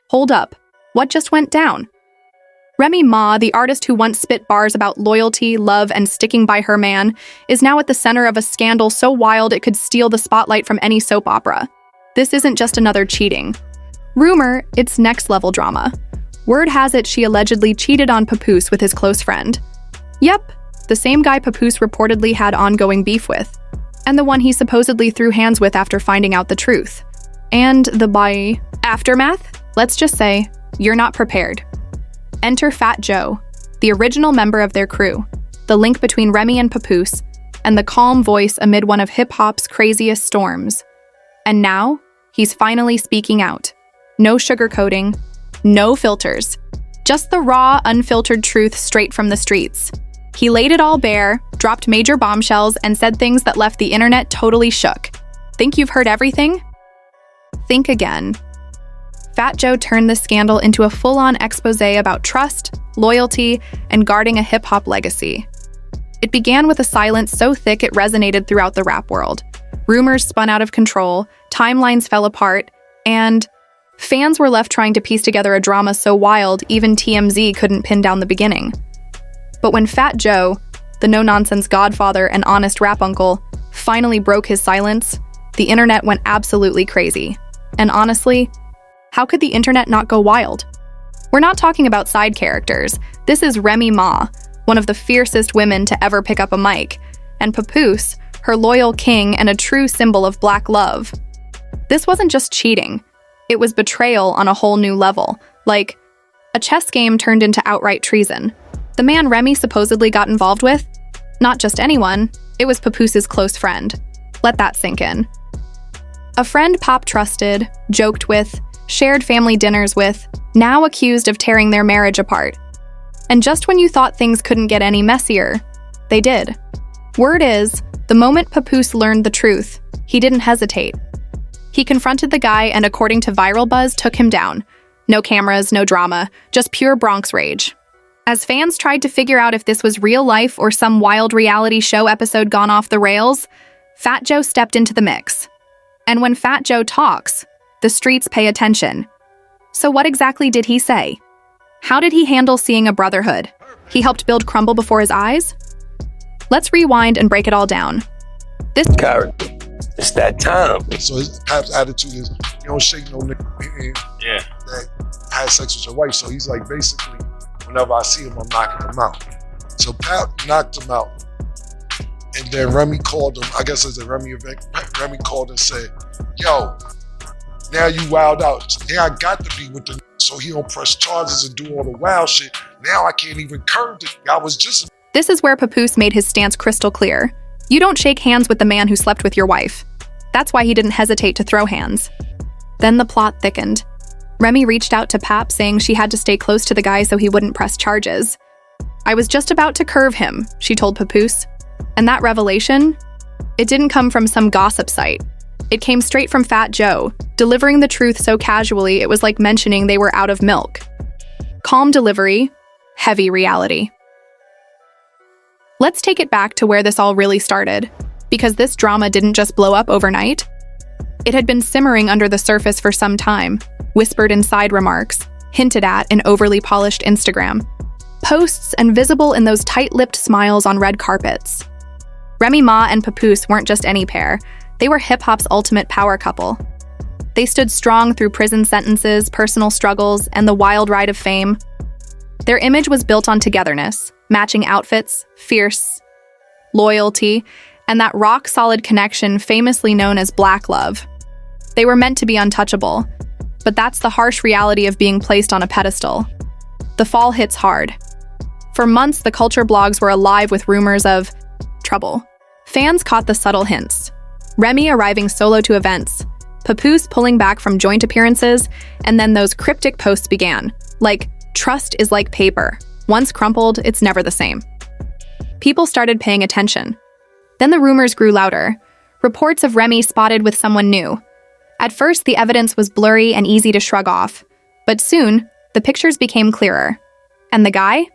Hold up, what just went down? Remy Ma, the artist who once spit bars about loyalty, love, and sticking by her man, is now at the center of a scandal so wild it could steal the spotlight from any soap opera. This isn't just another cheating. Rumor, it's next-level drama. Word has it she allegedly cheated on Papoose with his close friend. Yep, the same guy Papoose reportedly had ongoing beef with, and the one he supposedly threw hands with after finding out the truth. And the aftermath? Let's just say, you're not prepared. Enter Fat Joe, the original member of their crew, the link between Remy and Papoose, and the calm voice amid one of hip-hop's craziest storms. And now, he's finally speaking out. No sugarcoating, no filters. Just the raw, unfiltered truth straight from the streets. He laid it all bare, dropped major bombshells, and said things that left the internet totally shook. Think you've heard everything? Think again. Fat Joe turned the scandal into a full-on exposé about trust, loyalty, and guarding a hip-hop legacy. It began with a silence so thick it resonated throughout the rap world. Rumors spun out of control, timelines fell apart, and fans were left trying to piece together a drama so wild even TMZ couldn't pin down the beginning. But when Fat Joe, the no-nonsense godfather and honest rap uncle, finally broke his silence, the internet went absolutely crazy. And honestly, how could the internet not go wild? We're not talking about side characters. This is Remy Ma, one of the fiercest women to ever pick up a mic, and Papoose, her loyal king and a true symbol of black love. This wasn't just cheating. It was betrayal on a whole new level, like a chess game turned into outright treason. The man Remy supposedly got involved with? Not just anyone, it was Papoose's close friend. Let that sink in. A friend Pop trusted, joked with, shared family dinners with, now accused of tearing their marriage apart. And just when you thought things couldn't get any messier, they did. Word is, the moment Papoose learned the truth, he didn't hesitate. He confronted the guy and, according to viral buzz, took him down. No cameras, no drama, just pure Bronx rage. As fans tried to figure out if this was real life or some wild reality show episode gone off the rails, Fat Joe stepped into the mix. And when Fat Joe talks, the streets pay attention. So what exactly did he say? How did he handle seeing a brotherhood he helped build crumble before his eyes? Let's rewind and break it all down. This character, it's that time. So his Pap's attitude is, you don't shake no nigga that had sex with your wife. So he's like, basically, whenever I see him, I'm knocking him out. So Pap knocked him out. And then Remy called him, I guess it's a Remy event, Remy called and said, yo, now you wild out. Now I got to be with the so he don't press charges and do all the wild shit. Now I can't even curb it. I was just... This is where Papoose made his stance crystal clear. You don't shake hands with the man who slept with your wife. That's why he didn't hesitate to throw hands. Then the plot thickened. Remy reached out to Pap saying she had to stay close to the guy so he wouldn't press charges. I was just about to curve him, she told Papoose. And that revelation? It didn't come from some gossip site. It came straight from Fat Joe, delivering the truth so casually it was like mentioning they were out of milk. Calm delivery, heavy reality. Let's take it back to where this all really started, because this drama didn't just blow up overnight. It had been simmering under the surface for some time, whispered in side remarks, hinted at in overly polished Instagram posts, and visible in those tight-lipped smiles on red carpets. Remy Ma and Papoose weren't just any pair. They were hip-hop's ultimate power couple. They stood strong through prison sentences, personal struggles, and the wild ride of fame. Their image was built on togetherness, matching outfits, fierce loyalty, and that rock-solid connection famously known as black love. They were meant to be untouchable, but that's the harsh reality of being placed on a pedestal. The fall hits hard. For months, the culture blogs were alive with rumors of trouble. Fans caught the subtle hints. Remy arriving solo to events, Papoose pulling back from joint appearances, and then those cryptic posts began, like, trust is like paper. Once crumpled, it's never the same. People started paying attention. Then the rumors grew louder. Reports of Remy spotted with someone new. At first, the evidence was blurry and easy to shrug off, but soon, the pictures became clearer. And the guy?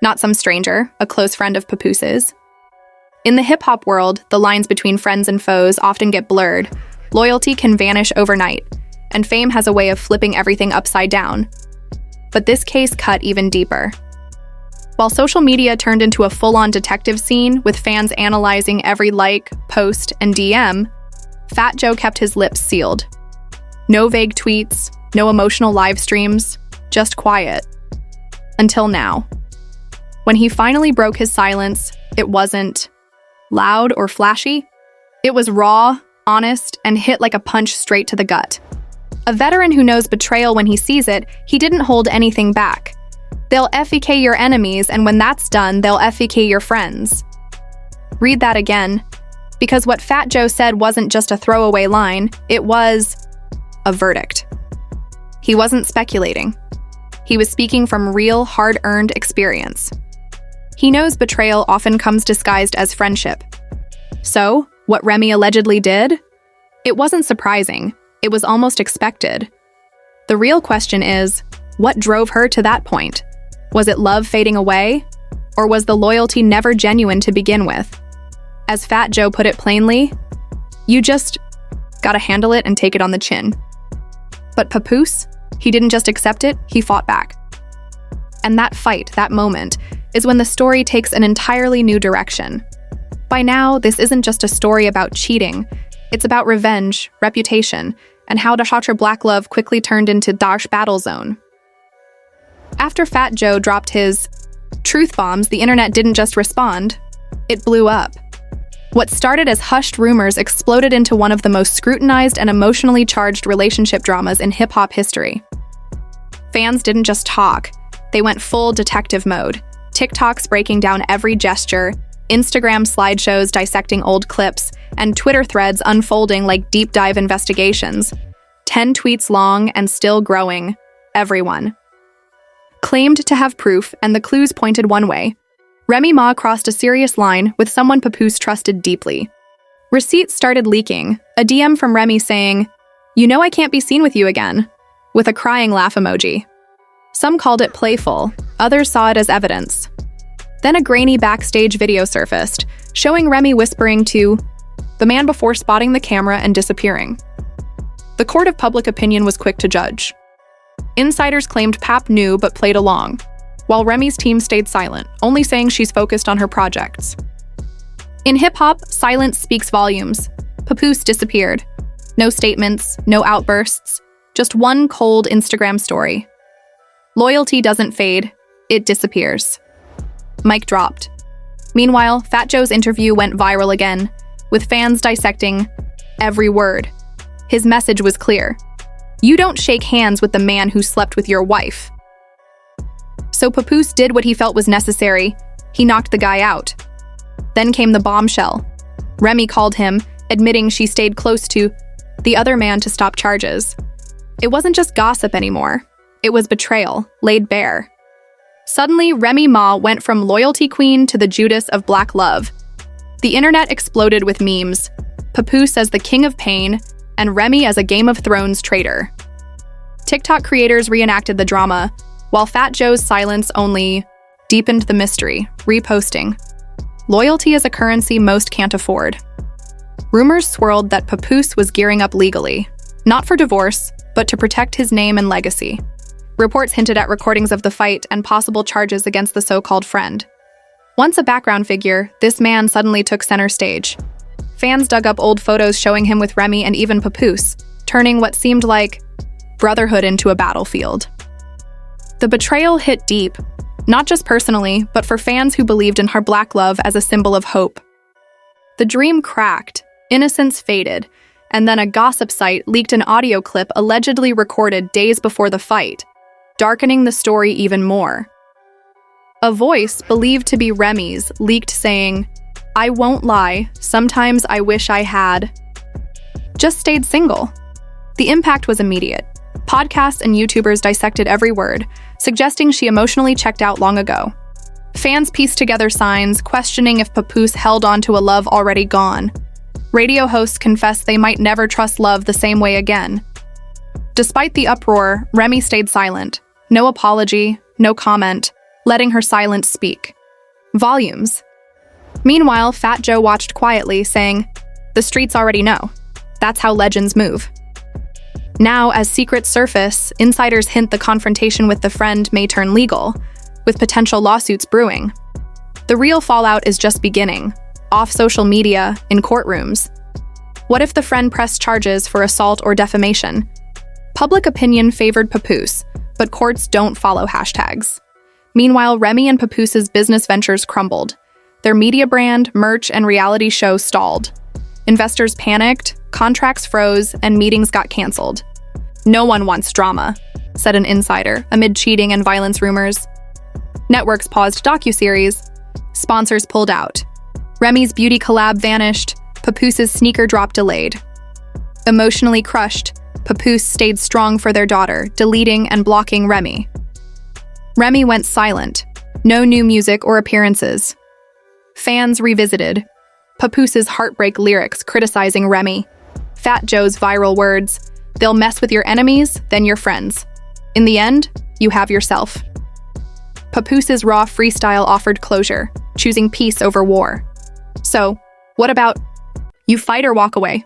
Not some stranger, a close friend of Papoose's. In the hip-hop world, the lines between friends and foes often get blurred. Loyalty can vanish overnight. and fame has a way of flipping everything upside down. But this case cut even deeper. While social media turned into a full-on detective scene with fans analyzing every like, post, and DM, Fat Joe kept his lips sealed. No vague tweets, no emotional live streams, just quiet. Until now. When he finally broke his silence, it wasn't loud or flashy. It was raw, honest, and hit like a punch straight to the gut. A veteran who knows betrayal when he sees it, he didn't hold anything back. They'll FEK your enemies, and when that's done, they'll FEK your friends. Read that again, because what Fat Joe said wasn't just a throwaway line, it was a verdict. He wasn't speculating. He was speaking from real, hard-earned experience. He knows betrayal often comes disguised as friendship. So, what Remy allegedly did? It wasn't surprising. It was almost expected. The real question is, what drove her to that point? Was it love fading away? Or was the loyalty never genuine to begin with? As Fat Joe put it plainly, you just gotta handle it and take it on the chin. But Papoose, he didn't just accept it, he fought back. And that fight, that moment, is when the story takes an entirely new direction. By now, this isn't just a story about cheating. It's about revenge, reputation, and how Dr. Black Love quickly turned into Dash Battle Zone. After Fat Joe dropped his truth bombs, the internet didn't just respond, it blew up. What started as hushed rumors exploded into one of the most scrutinized and emotionally charged relationship dramas in hip-hop history. Fans didn't just talk, they went full detective mode. TikToks breaking down every gesture, Instagram slideshows dissecting old clips, and Twitter threads unfolding like deep dive investigations. 10 tweets long and still growing. Everyone claimed to have proof, and the clues pointed one way. Remy Ma crossed a serious line with someone Papoose trusted deeply. Receipts started leaking, a DM from Remy saying, "You know I can't be seen with you again," with a crying laugh emoji. Some called it playful, others saw it as evidence. Then a grainy backstage video surfaced, showing Remy whispering to the man before spotting the camera and disappearing. The court of public opinion was quick to judge. Insiders claimed Pap knew but played along, while Remy's team stayed silent, only saying she's focused on her projects. In hip-hop, silence speaks volumes. Papoose disappeared. No statements, no outbursts, just one cold Instagram story. Loyalty doesn't fade, it disappears. Mic dropped. Meanwhile, Fat Joe's interview went viral again, with fans dissecting every word. His message was clear. You don't shake hands with the man who slept with your wife. So Papoose did what he felt was necessary. He knocked the guy out. Then came the bombshell. Remy called him, admitting she stayed close to the other man to stop charges. It wasn't just gossip anymore. It was betrayal, laid bare. Suddenly, Remy Ma went from loyalty queen to the Judas of Black Love. The internet exploded with memes. Papoose as the king of pain, and Remy as a Game of Thrones traitor. TikTok creators reenacted the drama, while Fat Joe's silence only deepened the mystery, reposting. Loyalty is a currency most can't afford. Rumors swirled that Papoose was gearing up legally, not for divorce, but to protect his name and legacy. Reports hinted at recordings of the fight and possible charges against the so-called friend. Once a background figure, this man suddenly took center stage. Fans dug up old photos showing him with Remy and even Papoose, turning what seemed like brotherhood into a battlefield. The betrayal hit deep, not just personally, but for fans who believed in her black love as a symbol of hope. The dream cracked, innocence faded, and then a gossip site leaked an audio clip allegedly recorded days before the fight, darkening the story even more. A voice believed to be Remy's leaked saying, "I won't lie, sometimes I wish I had just stayed single." The impact was immediate. Podcasts and YouTubers dissected every word, suggesting she emotionally checked out long ago. Fans pieced together signs, questioning if Papoose held on to a love already gone. Radio hosts confessed they might never trust love the same way again. Despite the uproar, Remy stayed silent. No apology, no comment, letting her silence speak volumes. Meanwhile, Fat Joe watched quietly, saying, "The streets already know. That's how legends move." Now, as secrets surface, insiders hint the confrontation with the friend may turn legal, with potential lawsuits brewing. The real fallout is just beginning, off social media, in courtrooms. What if the friend pressed charges for assault or defamation? Public opinion favored Papoose, but courts don't follow hashtags. Meanwhile, Remy and Papoose's business ventures crumbled. Their media brand, merch, and reality show stalled. Investors panicked, contracts froze, and meetings got canceled. No one wants drama, said an insider, amid cheating and violence rumors. Networks paused docuseries. Sponsors pulled out. Remy's beauty collab vanished. Papoose's sneaker drop delayed. Emotionally crushed, Papoose stayed strong for their daughter, deleting and blocking Remy. Remy went silent. No new music or appearances. Fans revisited. Papoose's heartbreak lyrics criticizing Remy. Fat Joe's viral words, "They'll mess with your enemies, then your friends. In the end, you have yourself." Papoose's raw freestyle offered closure, choosing peace over war. So, what about you fight or walk away?